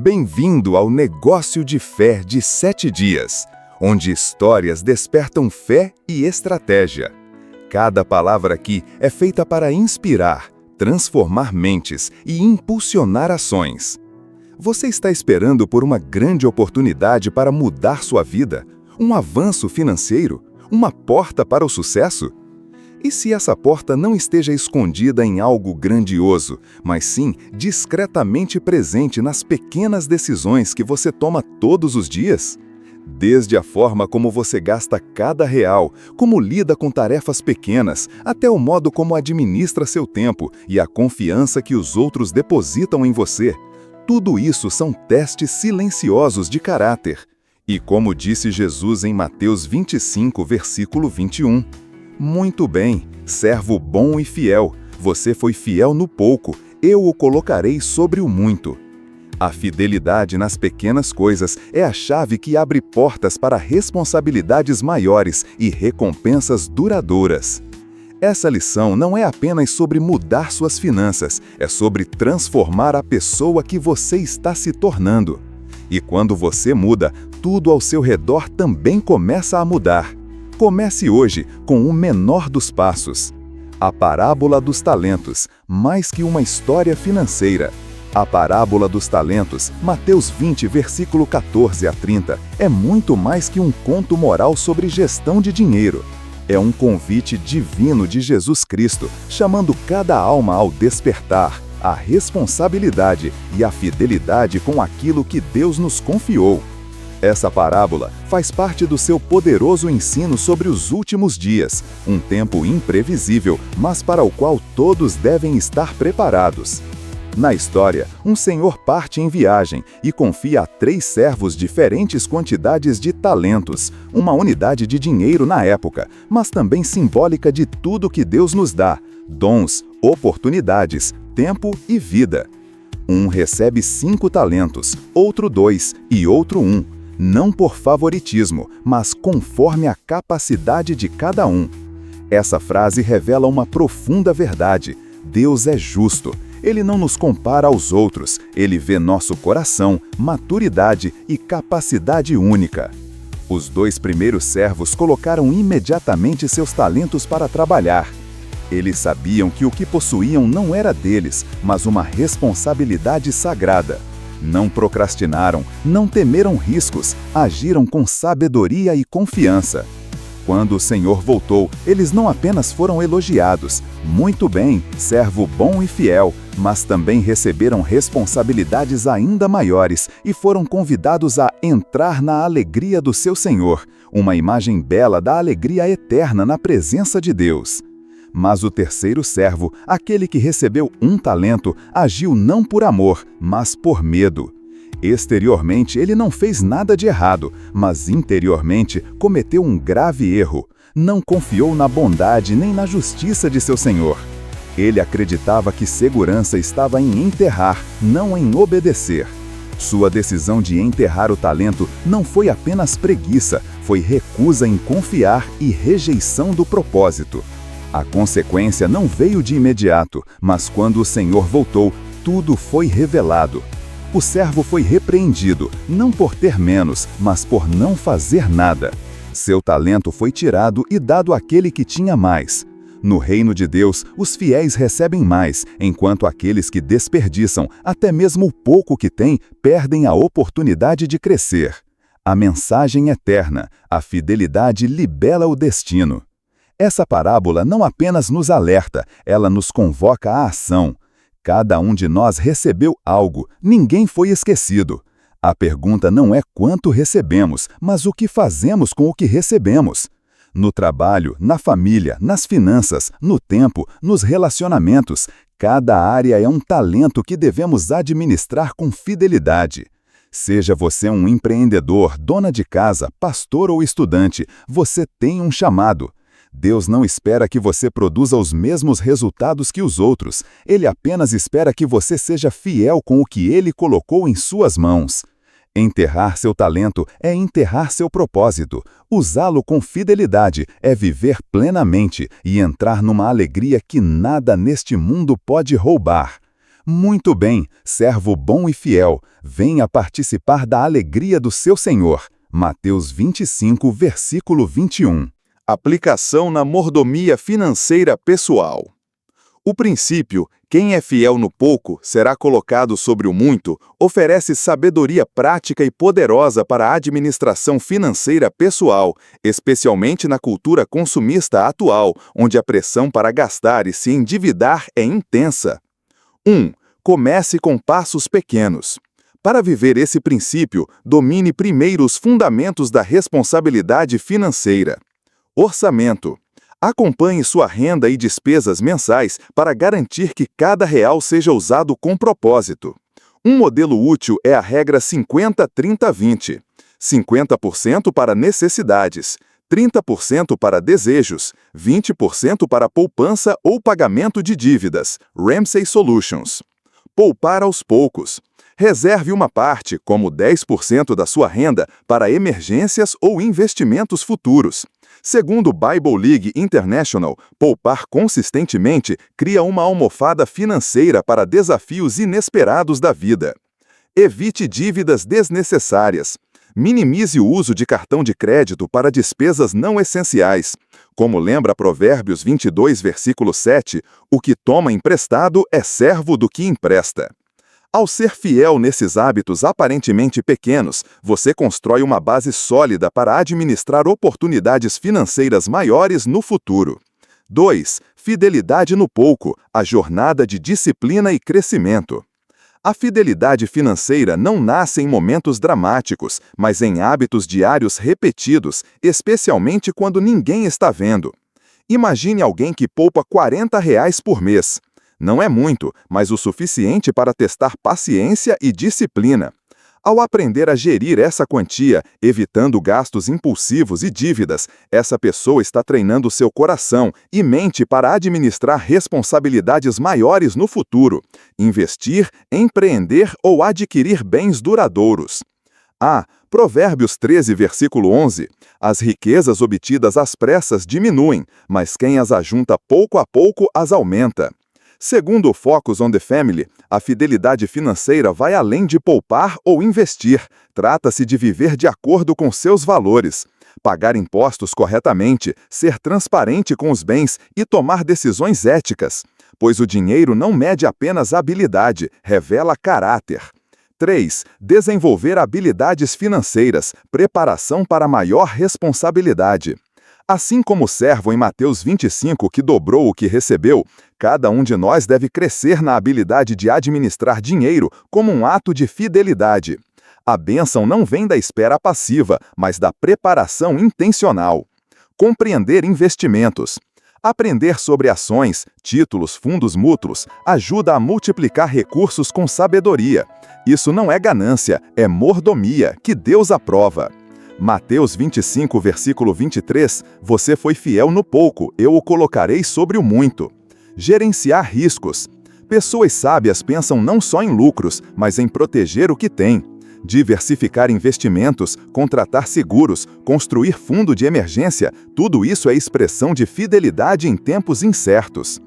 Bem-vindo ao Negócio de Fé de 7 dias, onde histórias despertam fé e estratégia. Cada palavra aqui é feita para inspirar, transformar mentes e impulsionar ações. Você está esperando por uma grande oportunidade para mudar sua vida? Um avanço financeiro? Uma porta para o sucesso? E se essa porta não esteja escondida em algo grandioso, mas sim discretamente presente nas pequenas decisões que você toma todos os dias? Desde a forma como você gasta cada real, como lida com tarefas pequenas, até o modo como administra seu tempo e a confiança que os outros depositam em você. Tudo isso são testes silenciosos de caráter. E como disse Jesus em Mateus 25, versículo 21, muito bem, servo bom e fiel, você foi fiel no pouco, eu o colocarei sobre o muito. A fidelidade nas pequenas coisas é a chave que abre portas para responsabilidades maiores e recompensas duradouras. Essa lição não é apenas sobre mudar suas finanças, é sobre transformar a pessoa que você está se tornando. E quando você muda, tudo ao seu redor também começa a mudar. Comece hoje com o menor dos passos. A parábola dos talentos, mais que uma história financeira. A parábola dos talentos, Mateus 20, versículo 14 a 30, é muito mais que um conto moral sobre gestão de dinheiro. É um convite divino de Jesus Cristo, chamando cada alma ao despertar, a responsabilidade e a fidelidade com aquilo que Deus nos confiou. Essa parábola faz parte do seu poderoso ensino sobre os últimos dias, um tempo imprevisível, mas para o qual todos devem estar preparados. Na história, um senhor parte em viagem e confia a 3 servos diferentes quantidades de talentos, uma unidade de dinheiro na época, mas também simbólica de tudo que Deus nos dá: dons, oportunidades, tempo e vida. Um recebe 5 talentos, outro 2 e outro 1. Não por favoritismo, mas conforme a capacidade de cada um. Essa frase revela uma profunda verdade. Deus é justo. Ele não nos compara aos outros. Ele vê nosso coração, maturidade e capacidade única. Os 2 primeiros servos colocaram imediatamente seus talentos para trabalhar. Eles sabiam que o que possuíam não era deles, mas uma responsabilidade sagrada. Não procrastinaram, não temeram riscos, agiram com sabedoria e confiança. Quando o Senhor voltou, eles não apenas foram elogiados, muito bem, servo bom e fiel, mas também receberam responsabilidades ainda maiores e foram convidados a entrar na alegria do seu Senhor, uma imagem bela da alegria eterna na presença de Deus. Mas o terceiro servo, aquele que recebeu 1 talento, agiu não por amor, mas por medo. Exteriormente, ele não fez nada de errado, mas interiormente cometeu um grave erro. Não confiou na bondade nem na justiça de seu senhor. Ele acreditava que segurança estava em enterrar, não em obedecer. Sua decisão de enterrar o talento não foi apenas preguiça, foi recusa em confiar e rejeição do propósito. A consequência não veio de imediato, mas quando o Senhor voltou, tudo foi revelado. O servo foi repreendido, não por ter menos, mas por não fazer nada. Seu talento foi tirado e dado àquele que tinha mais. No reino de Deus, os fiéis recebem mais, enquanto aqueles que desperdiçam, até mesmo o pouco que têm, perdem a oportunidade de crescer. A mensagem eterna, a fidelidade libela o destino. Essa parábola não apenas nos alerta, ela nos convoca à ação. Cada um de nós recebeu algo, ninguém foi esquecido. A pergunta não é quanto recebemos, mas o que fazemos com o que recebemos. No trabalho, na família, nas finanças, no tempo, nos relacionamentos, cada área é um talento que devemos administrar com fidelidade. Seja você um empreendedor, dona de casa, pastor ou estudante, você tem um chamado. Deus não espera que você produza os mesmos resultados que os outros. Ele apenas espera que você seja fiel com o que Ele colocou em suas mãos. Enterrar seu talento é enterrar seu propósito. Usá-lo com fidelidade é viver plenamente e entrar numa alegria que nada neste mundo pode roubar. Muito bem, servo bom e fiel, venha participar da alegria do seu Senhor. Mateus 25, versículo 21. Aplicação na mordomia financeira pessoal. O princípio, quem é fiel no pouco será colocado sobre o muito, oferece sabedoria prática e poderosa para a administração financeira pessoal, especialmente na cultura consumista atual, onde a pressão para gastar e se endividar é intensa. 1. Comece com passos pequenos. Para viver esse princípio, domine primeiro os fundamentos da responsabilidade financeira. Orçamento. Acompanhe sua renda e despesas mensais para garantir que cada real seja usado com propósito. Um modelo útil é a regra 50-30-20. 50% para necessidades, 30% para desejos, 20% para poupança ou pagamento de dívidas. Ramsey Solutions. Poupar aos poucos. Reserve uma parte, como 10% da sua renda, para emergências ou investimentos futuros. Segundo o Bible League International, poupar consistentemente cria uma almofada financeira para desafios inesperados da vida. Evite dívidas desnecessárias. Minimize o uso de cartão de crédito para despesas não essenciais. Como lembra Provérbios 22, versículo 7, o que toma emprestado é servo do que empresta. Ao ser fiel nesses hábitos aparentemente pequenos, você constrói uma base sólida para administrar oportunidades financeiras maiores no futuro. 2. Fidelidade no pouco, a jornada de disciplina e crescimento. A fidelidade financeira não nasce em momentos dramáticos, mas em hábitos diários repetidos, especialmente quando ninguém está vendo. Imagine alguém que poupa R$ 40 por mês. Não é muito, mas o suficiente para testar paciência e disciplina. Ao aprender a gerir essa quantia, evitando gastos impulsivos e dívidas, essa pessoa está treinando seu coração e mente para administrar responsabilidades maiores no futuro, investir, empreender ou adquirir bens duradouros. Provérbios 13, versículo 11. As riquezas obtidas às pressas diminuem, mas quem as ajunta pouco a pouco as aumenta. Segundo o Focus on the Family, a fidelidade financeira vai além de poupar ou investir. Trata-se de viver de acordo com seus valores, pagar impostos corretamente, ser transparente com os bens e tomar decisões éticas, pois o dinheiro não mede apenas habilidade, revela caráter. 3. Desenvolver habilidades financeiras, preparação para maior responsabilidade. Assim como o servo em Mateus 25 que dobrou o que recebeu, cada um de nós deve crescer na habilidade de administrar dinheiro como um ato de fidelidade. A bênção não vem da espera passiva, mas da preparação intencional. Compreender investimentos. Aprender sobre ações, títulos, fundos mútuos ajuda a multiplicar recursos com sabedoria. Isso não é ganância, é mordomia, que Deus aprova. Mateus 25, versículo 23, você foi fiel no pouco, eu o colocarei sobre o muito. Gerenciar riscos. Pessoas sábias pensam não só em lucros, mas em proteger o que têm. Diversificar investimentos, contratar seguros, construir fundo de emergência, tudo isso é expressão de fidelidade em tempos incertos.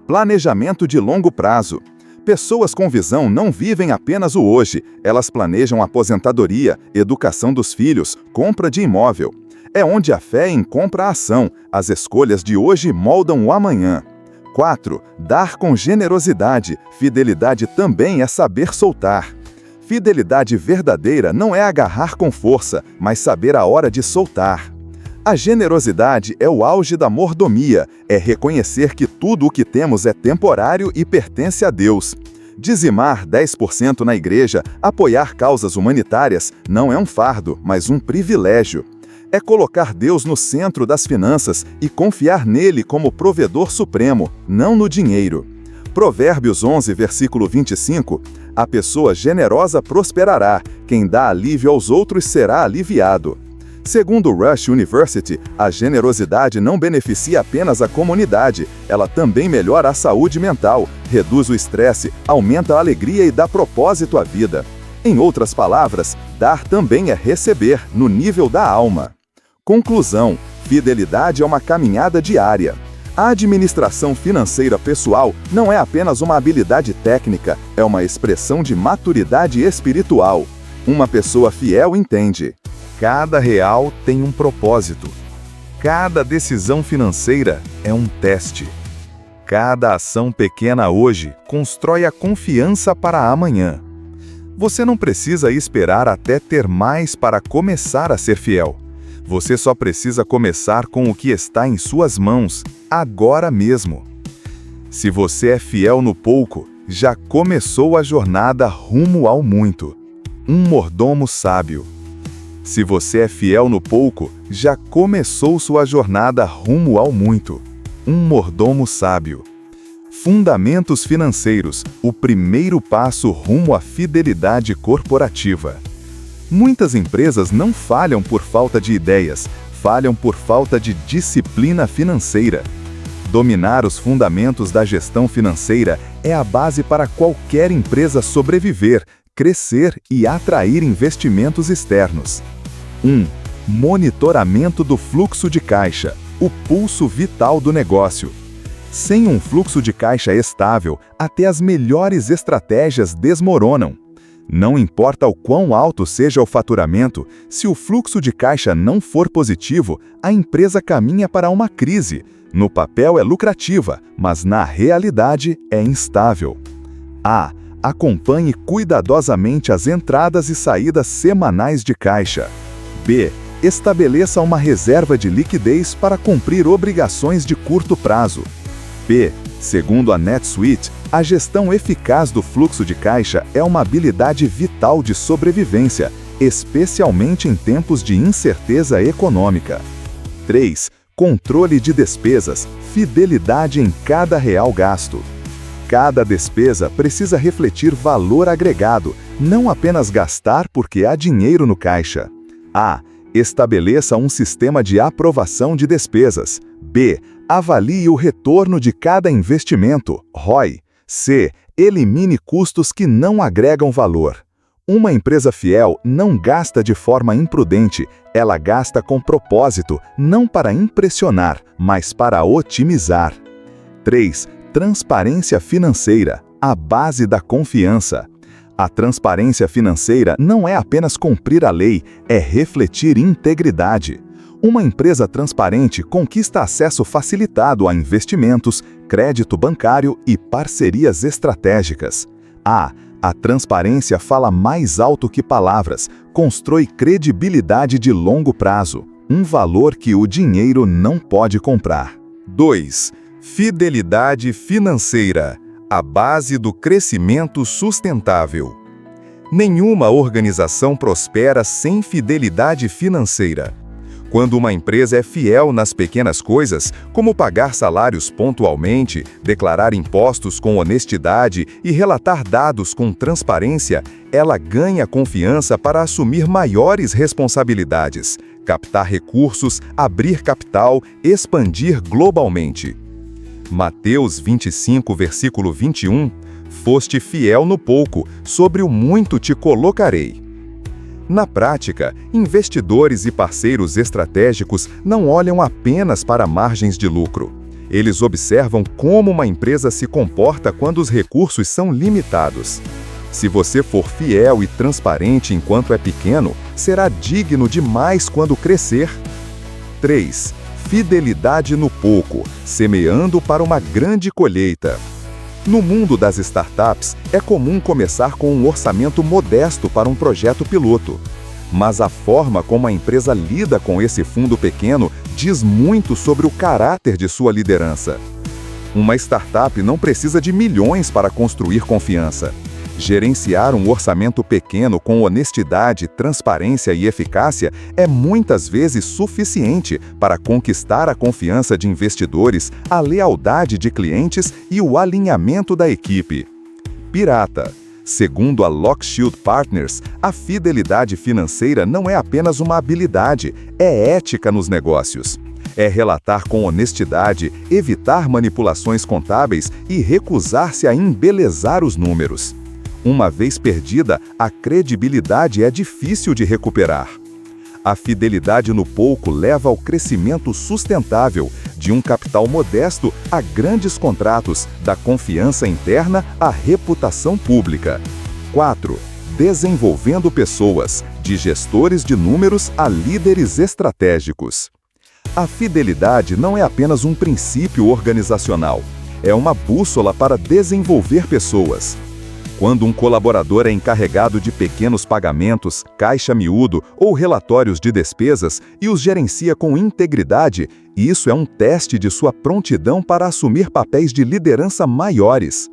Planejamento de longo prazo. Pessoas com visão não vivem apenas o hoje, elas planejam aposentadoria, educação dos filhos, compra de imóvel. É onde a fé encontra a ação, as escolhas de hoje moldam o amanhã. 4. Dar com generosidade. Fidelidade também é saber soltar. Fidelidade verdadeira não é agarrar com força, mas saber a hora de soltar. A generosidade é o auge da mordomia, é reconhecer que tudo o que temos é temporário e pertence a Deus. Dizimar 10% na igreja, apoiar causas humanitárias, não é um fardo, mas um privilégio. É colocar Deus no centro das finanças e confiar nele como provedor supremo, não no dinheiro. Provérbios 11, versículo 25, a pessoa generosa prosperará, quem dá alívio aos outros será aliviado. Segundo o Rush University, a generosidade não beneficia apenas a comunidade, ela também melhora a saúde mental, reduz o estresse, aumenta a alegria e dá propósito à vida. Em outras palavras, dar também é receber, no nível da alma. Conclusão: fidelidade é uma caminhada diária. A administração financeira pessoal não é apenas uma habilidade técnica, é uma expressão de maturidade espiritual. Uma pessoa fiel entende: cada real tem um propósito. Cada decisão financeira é um teste. Cada ação pequena hoje constrói a confiança para amanhã. Você não precisa esperar até ter mais para começar a ser fiel. Você só precisa começar com o que está em suas mãos, agora mesmo. Se você é fiel no pouco, já começou a jornada rumo ao muito. Um mordomo sábio. Se você é fiel no pouco, já começou sua jornada rumo ao muito. Um mordomo sábio. Fundamentos financeiros, o primeiro passo rumo à fidelidade corporativa. Muitas empresas não falham por falta de ideias, falham por falta de disciplina financeira. Dominar os fundamentos da gestão financeira é a base para qualquer empresa sobreviver, crescer e atrair investimentos externos. 1. Monitoramento do fluxo de caixa, o pulso vital do negócio. Sem um fluxo de caixa estável, até as melhores estratégias desmoronam. Não importa o quão alto seja o faturamento, se o fluxo de caixa não for positivo, a empresa caminha para uma crise. No papel é lucrativa, mas na realidade é instável. A. Acompanhe cuidadosamente as entradas e saídas semanais de caixa. B. Estabeleça uma reserva de liquidez para cumprir obrigações de curto prazo. P. Segundo a NetSuite, a gestão eficaz do fluxo de caixa é uma habilidade vital de sobrevivência, especialmente em tempos de incerteza econômica. 3. Controle de despesas, fidelidade em cada real gasto. Cada despesa precisa refletir valor agregado, não apenas gastar porque há dinheiro no caixa. A. Estabeleça um sistema de aprovação de despesas. B. Avalie o retorno de cada investimento, ROI. C. Elimine custos que não agregam valor. Uma empresa fiel não gasta de forma imprudente, ela gasta com propósito, não para impressionar, mas para otimizar. 3. Transparência financeira, a base da confiança. A transparência financeira não é apenas cumprir a lei, é refletir integridade. Uma empresa transparente conquista acesso facilitado a investimentos, crédito bancário e parcerias estratégicas. A transparência fala mais alto que palavras, constrói credibilidade de longo prazo, um valor que o dinheiro não pode comprar. 2. Fidelidade financeira, a base do crescimento sustentável. Nenhuma organização prospera sem fidelidade financeira. Quando uma empresa é fiel nas pequenas coisas, como pagar salários pontualmente, declarar impostos com honestidade e relatar dados com transparência, ela ganha confiança para assumir maiores responsabilidades, captar recursos, abrir capital, expandir globalmente. Mateus 25, versículo 21, foste fiel no pouco, sobre o muito te colocarei. Na prática, investidores e parceiros estratégicos não olham apenas para margens de lucro. Eles observam como uma empresa se comporta quando os recursos são limitados. Se você for fiel e transparente enquanto é pequeno, será digno demais quando crescer. 3. Fidelidade no pouco, semeando para uma grande colheita. No mundo das startups, é comum começar com um orçamento modesto para um projeto piloto. Mas a forma como a empresa lida com esse fundo pequeno diz muito sobre o caráter de sua liderança. Uma startup não precisa de milhões para construir confiança. Gerenciar um orçamento pequeno com honestidade, transparência e eficácia é muitas vezes suficiente para conquistar a confiança de investidores, a lealdade de clientes e o alinhamento da equipe. Pirata. Segundo a Lockshield Partners, a fidelidade financeira não é apenas uma habilidade, é ética nos negócios. É relatar com honestidade, evitar manipulações contábeis e recusar-se a embelezar os números. Uma vez perdida, a credibilidade é difícil de recuperar. A fidelidade no pouco leva ao crescimento sustentável, de um capital modesto a grandes contratos, da confiança interna à reputação pública. 4. Desenvolvendo pessoas, de gestores de números a líderes estratégicos. A fidelidade não é apenas um princípio organizacional, é uma bússola para desenvolver pessoas. Quando um colaborador é encarregado de pequenos pagamentos, caixa miúdo ou relatórios de despesas e os gerencia com integridade, isso é um teste de sua prontidão para assumir papéis de liderança maiores.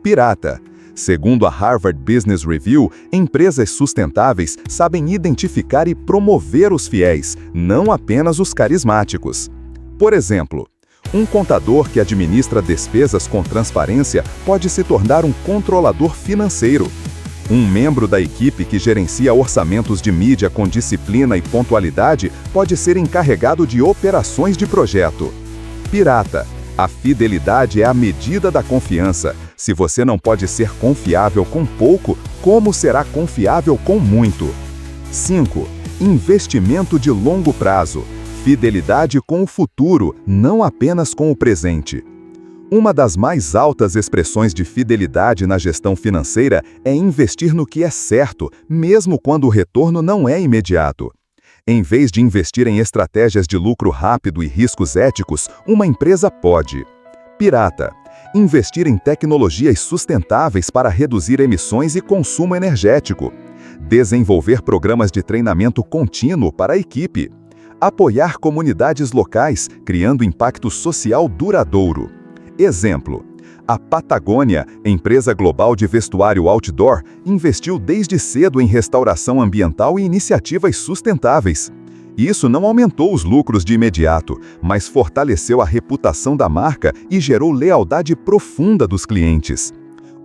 Pirata. Segundo a Harvard Business Review, empresas sustentáveis sabem identificar e promover os fiéis, não apenas os carismáticos. Por exemplo, um contador que administra despesas com transparência pode se tornar um controlador financeiro. Um membro da equipe que gerencia orçamentos de mídia com disciplina e pontualidade pode ser encarregado de operações de projeto. Pirata. A fidelidade é a medida da confiança. Se você não pode ser confiável com pouco, como será confiável com muito? 5. Investimento de longo prazo. Fidelidade com o futuro, não apenas com o presente. Uma das mais altas expressões de fidelidade na gestão financeira é investir no que é certo, mesmo quando o retorno não é imediato. Em vez de investir em estratégias de lucro rápido e riscos éticos, uma empresa pode. Pirata. Investir em tecnologias sustentáveis para reduzir emissões e consumo energético. Desenvolver programas de treinamento contínuo para a equipe. Apoiar comunidades locais, criando impacto social duradouro. Exemplo: a Patagônia, empresa global de vestuário outdoor, investiu desde cedo em restauração ambiental e iniciativas sustentáveis. Isso não aumentou os lucros de imediato, mas fortaleceu a reputação da marca e gerou lealdade profunda dos clientes.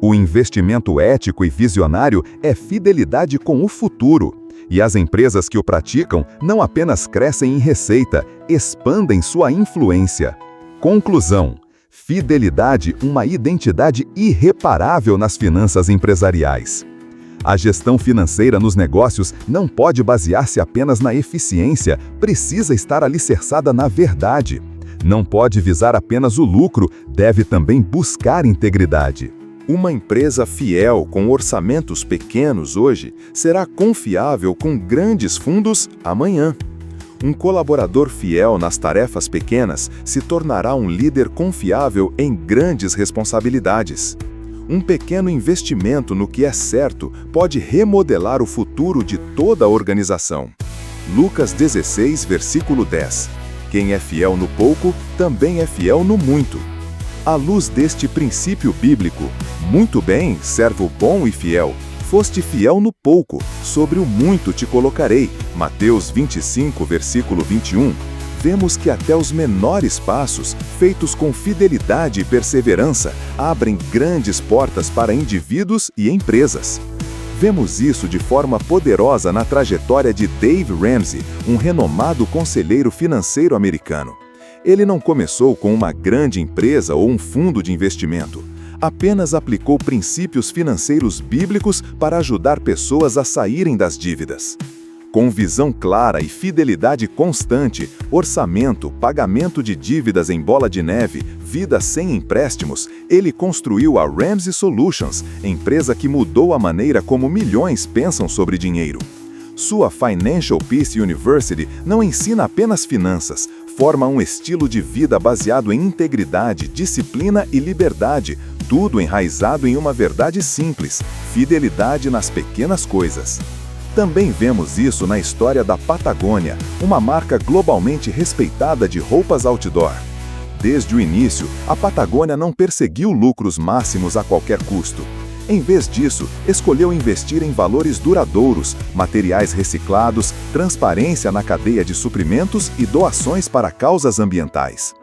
O investimento ético e visionário é fidelidade com o futuro. E as empresas que o praticam não apenas crescem em receita, expandem sua influência. Conclusão: fidelidade, uma identidade irreparável nas finanças empresariais. A gestão financeira nos negócios não pode basear-se apenas na eficiência, precisa estar alicerçada na verdade. Não pode visar apenas o lucro, deve também buscar integridade. Uma empresa fiel com orçamentos pequenos hoje será confiável com grandes fundos amanhã. Um colaborador fiel nas tarefas pequenas se tornará um líder confiável em grandes responsabilidades. Um pequeno investimento no que é certo pode remodelar o futuro de toda a organização. Lucas 16, versículo 10. Quem é fiel no pouco, também é fiel no muito. À luz deste princípio bíblico, muito bem, servo bom e fiel, foste fiel no pouco, sobre o muito te colocarei. Mateus 25, versículo 21. Vemos que até os menores passos, feitos com fidelidade e perseverança, abrem grandes portas para indivíduos e empresas. Vemos isso de forma poderosa na trajetória de Dave Ramsey, um renomado conselheiro financeiro americano. Ele não começou com uma grande empresa ou um fundo de investimento. Apenas aplicou princípios financeiros bíblicos para ajudar pessoas a saírem das dívidas. Com visão clara e fidelidade constante, orçamento, pagamento de dívidas em bola de neve, vida sem empréstimos, ele construiu a Ramsey Solutions, empresa que mudou a maneira como milhões pensam sobre dinheiro. Sua Financial Peace University não ensina apenas finanças, forma um estilo de vida baseado em integridade, disciplina e liberdade, tudo enraizado em uma verdade simples: fidelidade nas pequenas coisas. Também vemos isso na história da Patagônia, uma marca globalmente respeitada de roupas outdoor. Desde o início, a Patagônia não perseguiu lucros máximos a qualquer custo. Em vez disso, escolheu investir em valores duradouros, materiais reciclados, transparência na cadeia de suprimentos e doações para causas ambientais.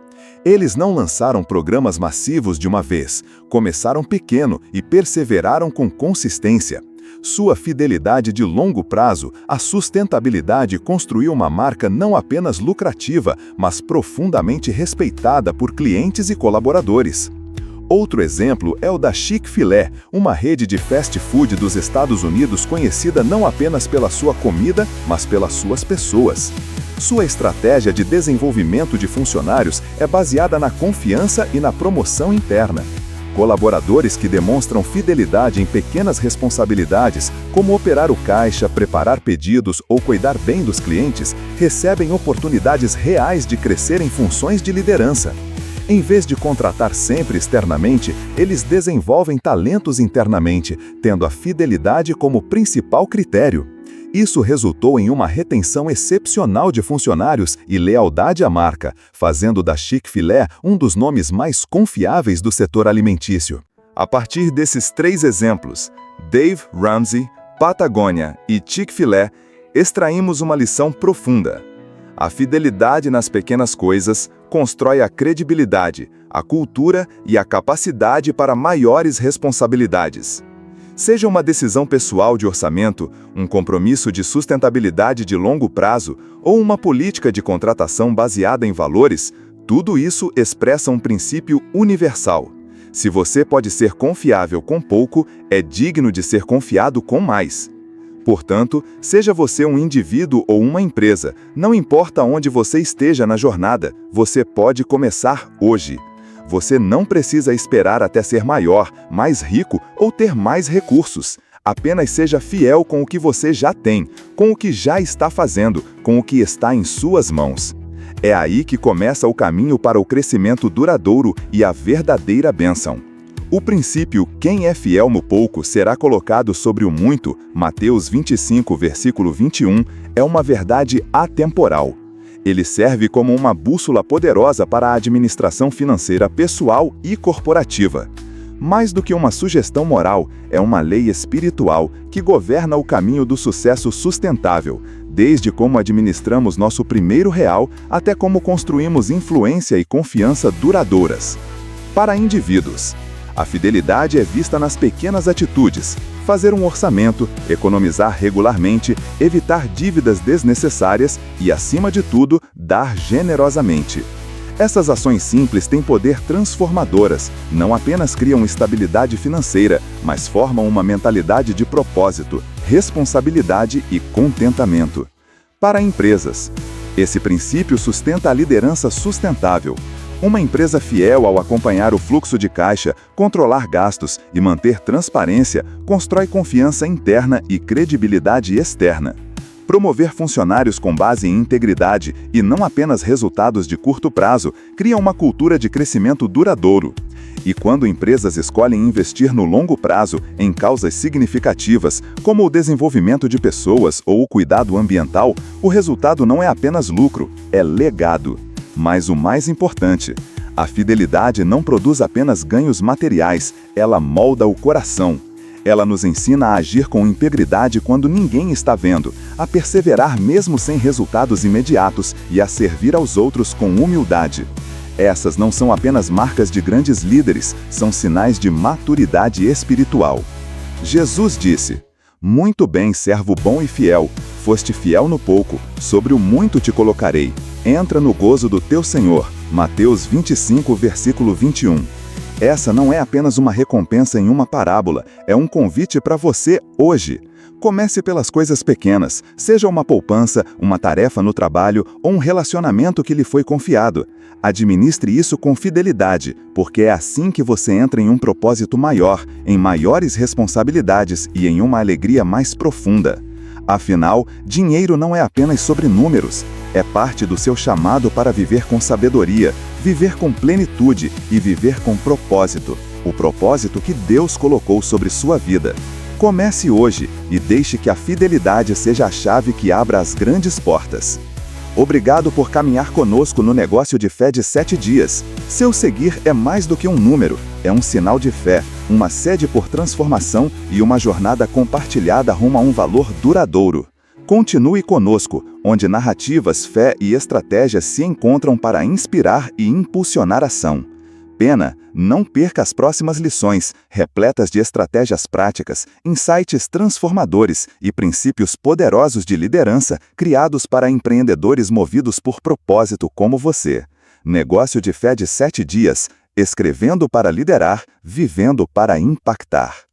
Eles não lançaram programas massivos de uma vez, começaram pequeno e perseveraram com consistência. Sua fidelidade de longo prazo, a sustentabilidade construiu uma marca não apenas lucrativa, mas profundamente respeitada por clientes e colaboradores. Outro exemplo é o da Chick-fil-A, uma rede de fast food dos Estados Unidos conhecida não apenas pela sua comida, mas pelas suas pessoas. Sua estratégia de desenvolvimento de funcionários é baseada na confiança e na promoção interna. Colaboradores que demonstram fidelidade em pequenas responsabilidades, como operar o caixa, preparar pedidos ou cuidar bem dos clientes, recebem oportunidades reais de crescer em funções de liderança. Em vez de contratar sempre externamente, eles desenvolvem talentos internamente, tendo a fidelidade como principal critério. Isso resultou em uma retenção excepcional de funcionários e lealdade à marca, fazendo da Chick-fil-A um dos nomes mais confiáveis do setor alimentício. A partir desses 3 exemplos, Dave Ramsey, Patagônia e Chick-fil-A, extraímos uma lição profunda. A fidelidade nas pequenas coisas constrói a credibilidade, a cultura e a capacidade para maiores responsabilidades. Seja uma decisão pessoal de orçamento, um compromisso de sustentabilidade de longo prazo ou uma política de contratação baseada em valores, tudo isso expressa um princípio universal. Se você pode ser confiável com pouco, é digno de ser confiado com mais. Portanto, seja você um indivíduo ou uma empresa, não importa onde você esteja na jornada, você pode começar hoje. Você não precisa esperar até ser maior, mais rico ou ter mais recursos. Apenas seja fiel com o que você já tem, com o que já está fazendo, com o que está em suas mãos. É aí que começa o caminho para o crescimento duradouro e a verdadeira bênção. O princípio "quem é fiel no pouco será colocado sobre o muito", Mateus 25, versículo 21, é uma verdade atemporal. Ele serve como uma bússola poderosa para a administração financeira pessoal e corporativa. Mais do que uma sugestão moral, é uma lei espiritual que governa o caminho do sucesso sustentável, desde como administramos nosso primeiro real até como construímos influência e confiança duradouras. Para indivíduos, a fidelidade é vista nas pequenas atitudes: fazer um orçamento, economizar regularmente, evitar dívidas desnecessárias e, acima de tudo, dar generosamente. Essas ações simples têm poder transformadoras, não apenas criam estabilidade financeira, mas formam uma mentalidade de propósito, responsabilidade e contentamento. Para empresas, esse princípio sustenta a liderança sustentável. Uma empresa fiel ao acompanhar o fluxo de caixa, controlar gastos e manter transparência, constrói confiança interna e credibilidade externa. Promover funcionários com base em integridade e não apenas resultados de curto prazo cria uma cultura de crescimento duradouro. E quando empresas escolhem investir no longo prazo em causas significativas, como o desenvolvimento de pessoas ou o cuidado ambiental, o resultado não é apenas lucro, é legado. Mas o mais importante, a fidelidade não produz apenas ganhos materiais, ela molda o coração. Ela nos ensina a agir com integridade quando ninguém está vendo, a perseverar mesmo sem resultados imediatos e a servir aos outros com humildade. Essas não são apenas marcas de grandes líderes, são sinais de maturidade espiritual. Jesus disse: "Muito bem, servo bom e fiel, foste fiel no pouco, sobre o muito te colocarei. Entra no gozo do teu Senhor." Mateus 25, versículo 21. Essa não é apenas uma recompensa em uma parábola, é um convite para você hoje. Comece pelas coisas pequenas, seja uma poupança, uma tarefa no trabalho ou um relacionamento que lhe foi confiado. Administre isso com fidelidade, porque é assim que você entra em um propósito maior, em maiores responsabilidades e em uma alegria mais profunda. Afinal, dinheiro não é apenas sobre números, é parte do seu chamado para viver com sabedoria, viver com plenitude e viver com propósito, o propósito que Deus colocou sobre sua vida. Comece hoje e deixe que a fidelidade seja a chave que abra as grandes portas. Obrigado por caminhar conosco no negócio de fé de 7 dias. Seu seguir é mais do que um número, é um sinal de fé, uma sede por transformação e uma jornada compartilhada rumo a um valor duradouro. Continue conosco, onde narrativas, fé e estratégias se encontram para inspirar e impulsionar ação. Pena, não perca as próximas lições, repletas de estratégias práticas, insights transformadores e princípios poderosos de liderança criados para empreendedores movidos por propósito como você. Negócio de Fé de 7 dias Escrevendo para liderar, vivendo para impactar.